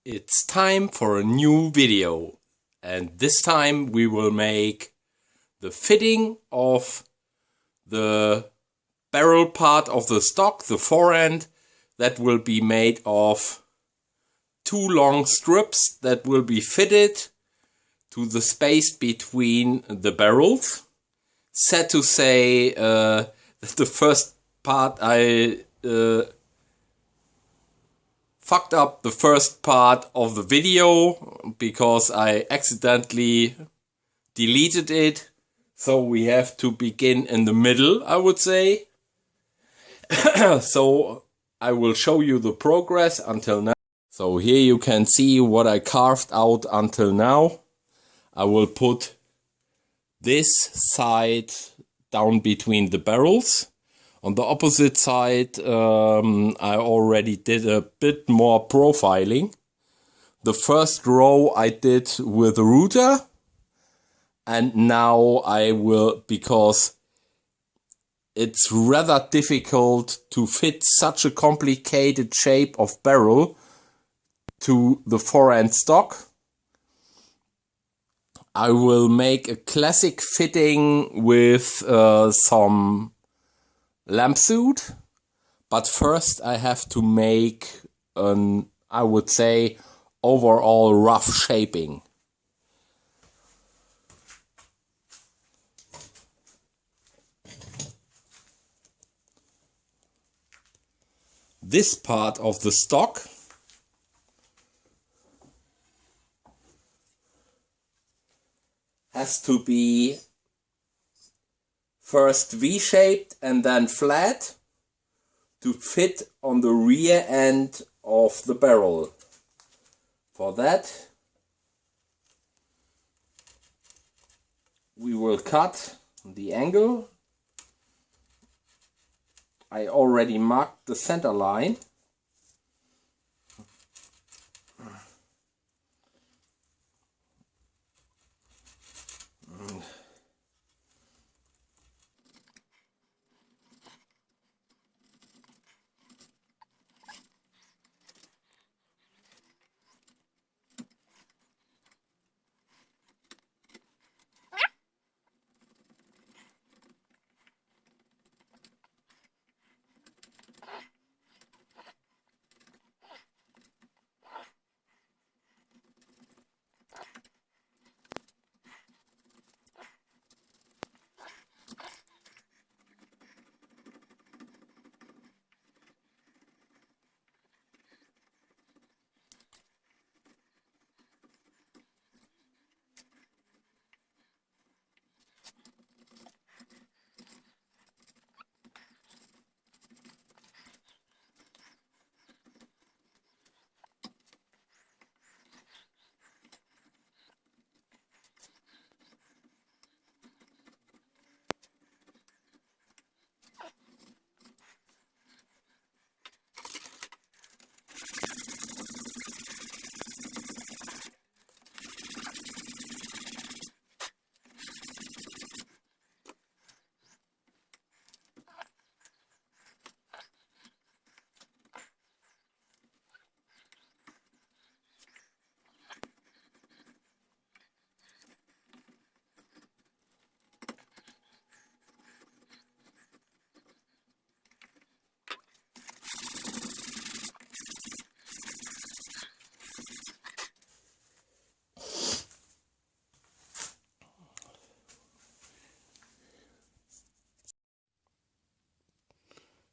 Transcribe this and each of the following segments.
It's time for a new video, and this time we will make the fitting of the barrel part of the stock, the forend, that will be made of two long strips that will be fitted to the space between the barrels. Sad to say that the first part I fucked up the first part of the video because I accidentally deleted it. So we have to begin in the middle, I would say. So I will show you the progress until now. So here you can see what I carved out until now. I will put this side down between the barrels. On the opposite side, I already did a bit more profiling. The first row I did with a router. And now I will, because it's rather difficult to fit such a complicated shape of barrel to the forend stock. I will make a classic fitting with some lamp suit, but first I have to make an, I would say, overall rough shaping. This part of the stock has to be first V-shaped and then flat to fit on the rear end of the barrel. For that, we will cut the angle. I already marked the center line.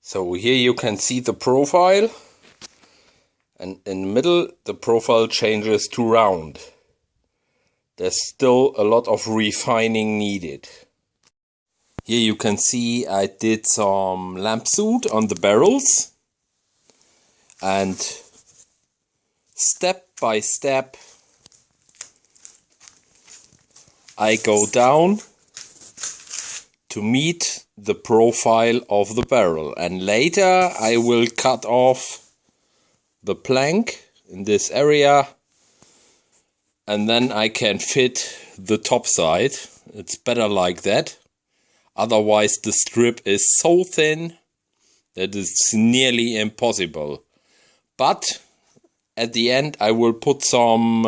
So here you can see the profile, and in the middle the profile changes to round. There's still a lot of refining needed. Here you can see I did some lamp suit on the barrels, and step by step I go down to meet the profile of the barrel, and later I will cut off the plank in this area, and then I can fit the top side. It's better like that, otherwise the strip is so thin that it's nearly impossible. But at the end I will put some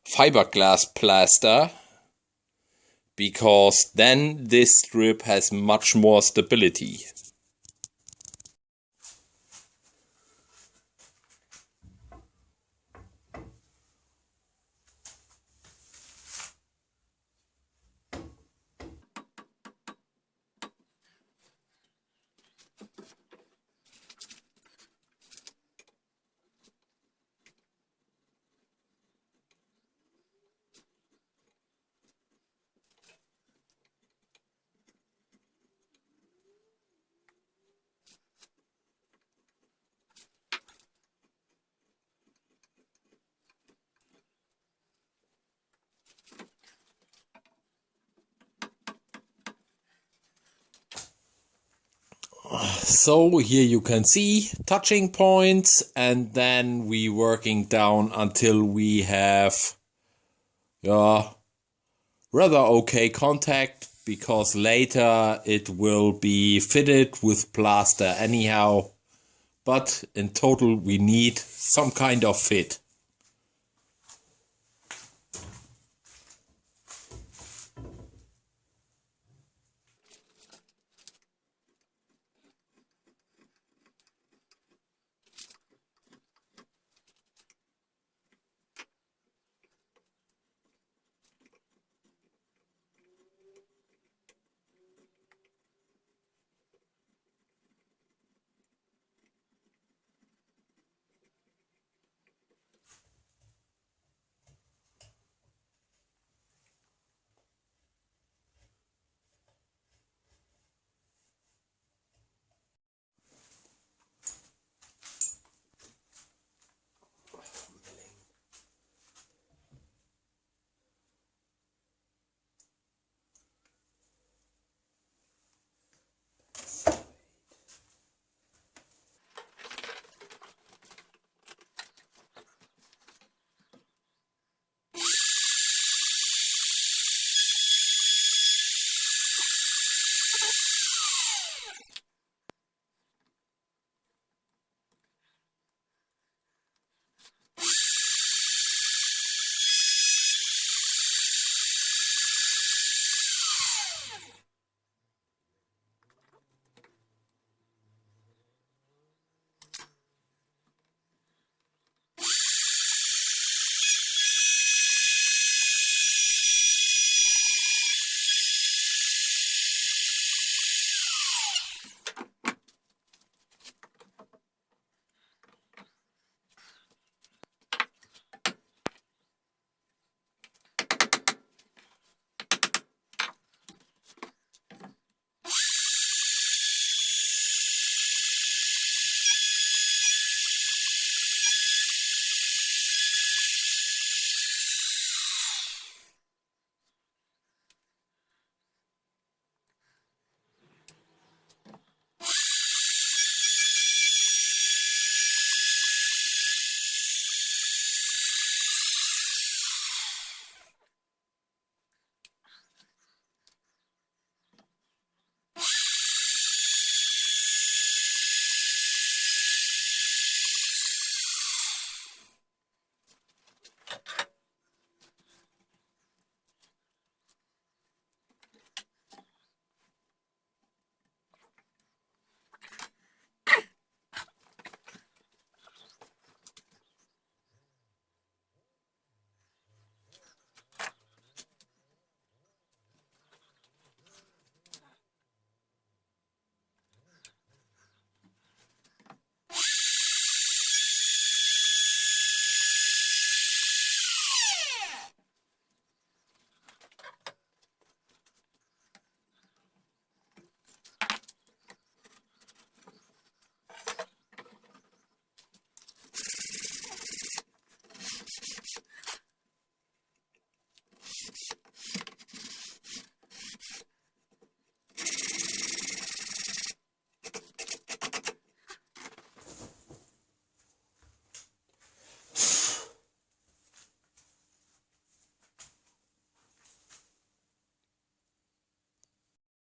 fiberglass plaster, because then this strip has much more stability. So here you can see touching points, and then we working down until we have rather okay contact, because later it will be fitted with plaster anyhow, but in total we need some kind of fit.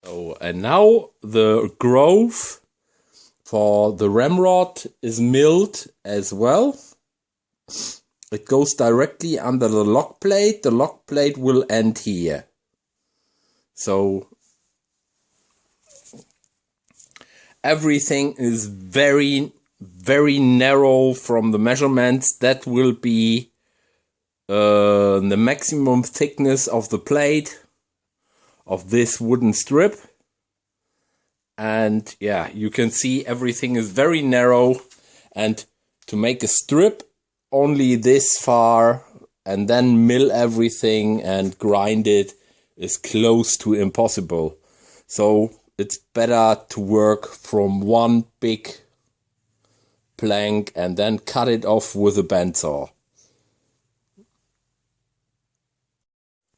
So, and now the groove for the ramrod is milled as well. it goes directly under the lock plate. The lock plate will end here. So everything is very, very narrow from the measurements. That will be the maximum thickness of the plate of this wooden strip. And yeah, you can see everything is very narrow, and to make a strip only this far and then mill everything and grind it is close to impossible. So it's better to work from one big plank and then cut it off with a bandsaw.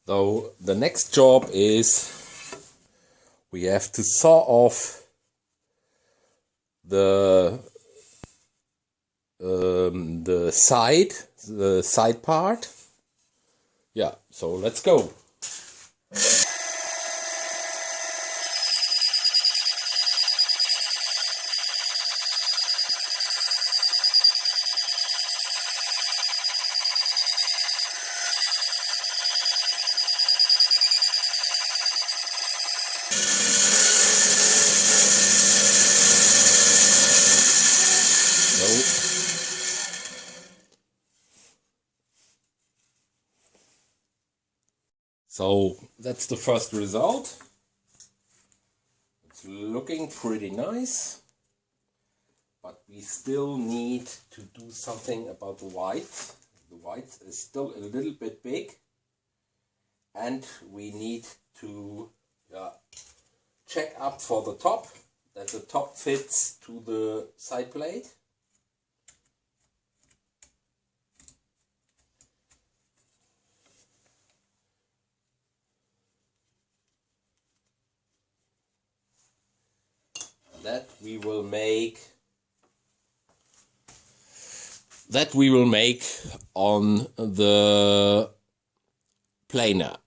So the next job is we have to saw off the side part. Yeah, so let's go. So that's the first result. It's looking pretty nice, but we still need to do something about the white. The white is still a little bit big, and we need to check up for the top, that the top fits to the side plate. That we will make on the planer.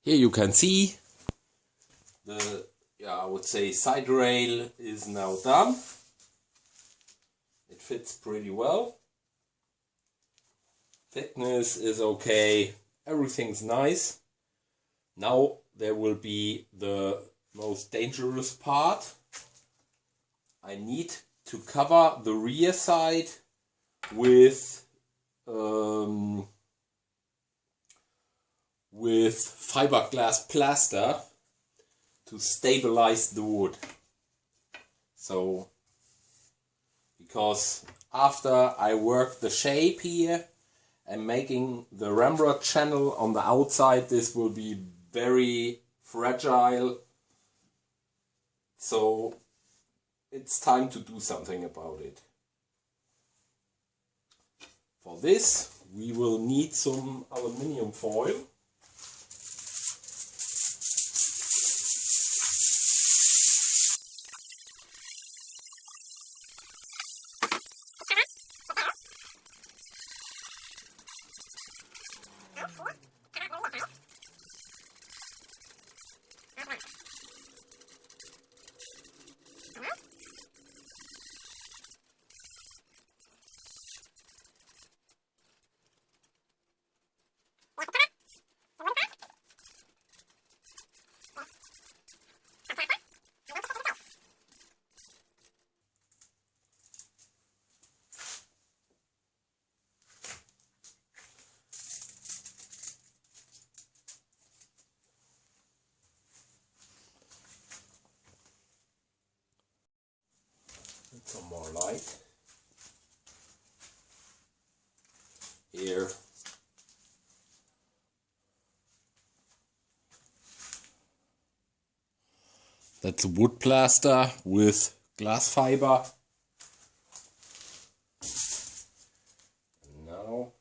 Here you can see the, I would say side rail is now done. It fits pretty well. Thickness is okay. Everything's nice. Now there will be the most dangerous part. I need to cover the rear side with fiberglass plaster to stabilize the wood. So, because after I work the shape here and making the ramrod channel on the outside, this will be very fragile. So it's time to do something about it. For this we will need some aluminium foil. Some more light here. That's a wood plaster with glass fiber. And now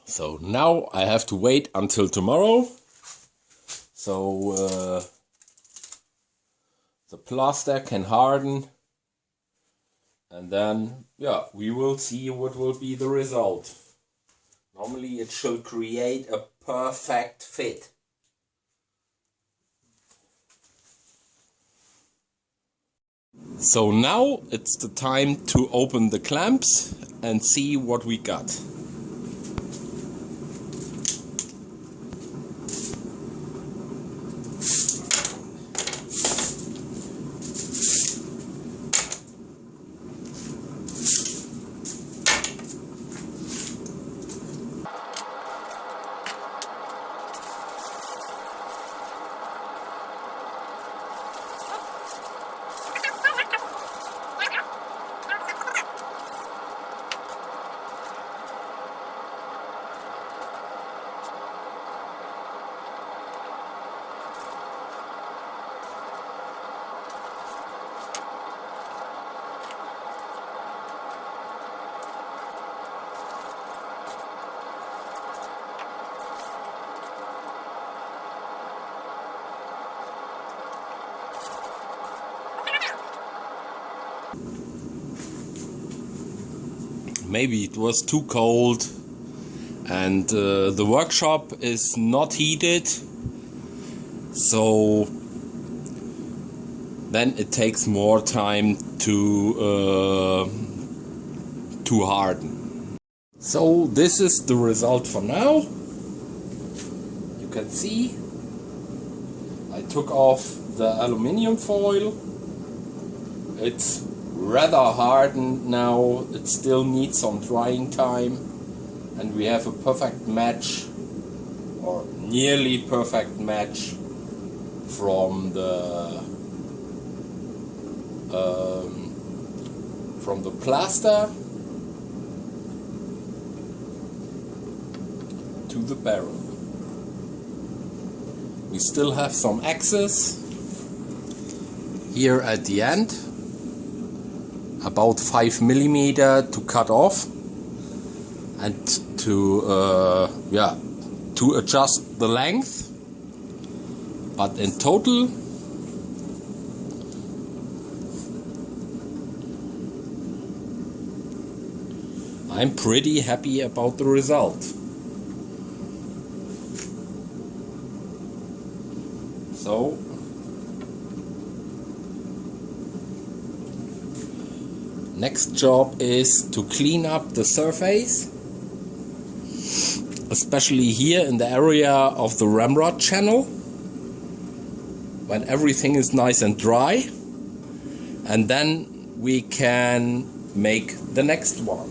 so now I have to wait until tomorrow. So the plaster can harden, and then yeah, we will see what will be the result. Normally it should create a perfect fit. So now it's the time to open the clamps and see what we got. Maybe it was too cold, and the workshop is not heated, so then it takes more time to harden. So this is the result for now. You can see I took off the aluminium foil. It's rather hardened now. It still needs some drying time, and we have a perfect match, or nearly perfect match, from the plaster to the barrel. We still have some excess here at the end, about 5 mm to cut off, and to adjust the length. But in total, I'm pretty happy about the result. So next job is to clean up the surface, especially here in the area of the ramrod channel, when everything is nice and dry, and then we can make the next one.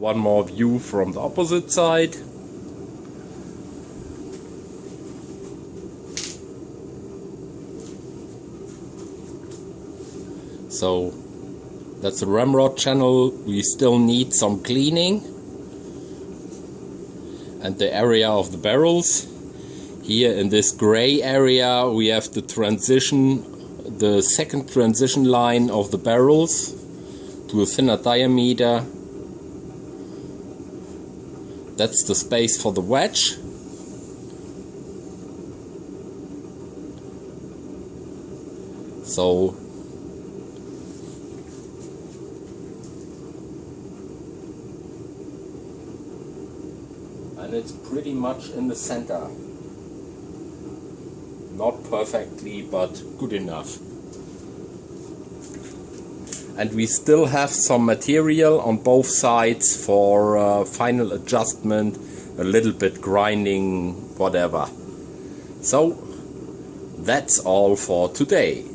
One more view from the opposite side. So that's the ramrod channel. We still need some cleaning. And the area of the barrels. Here in this gray area we have the transition, the second transition line of the barrels to a thinner diameter. That's the space for the wedge. So and it's pretty much in the center. Not perfectly, but good enough. And we still have some material on both sides for final adjustment, a little bit grinding, whatever. So that's all for today.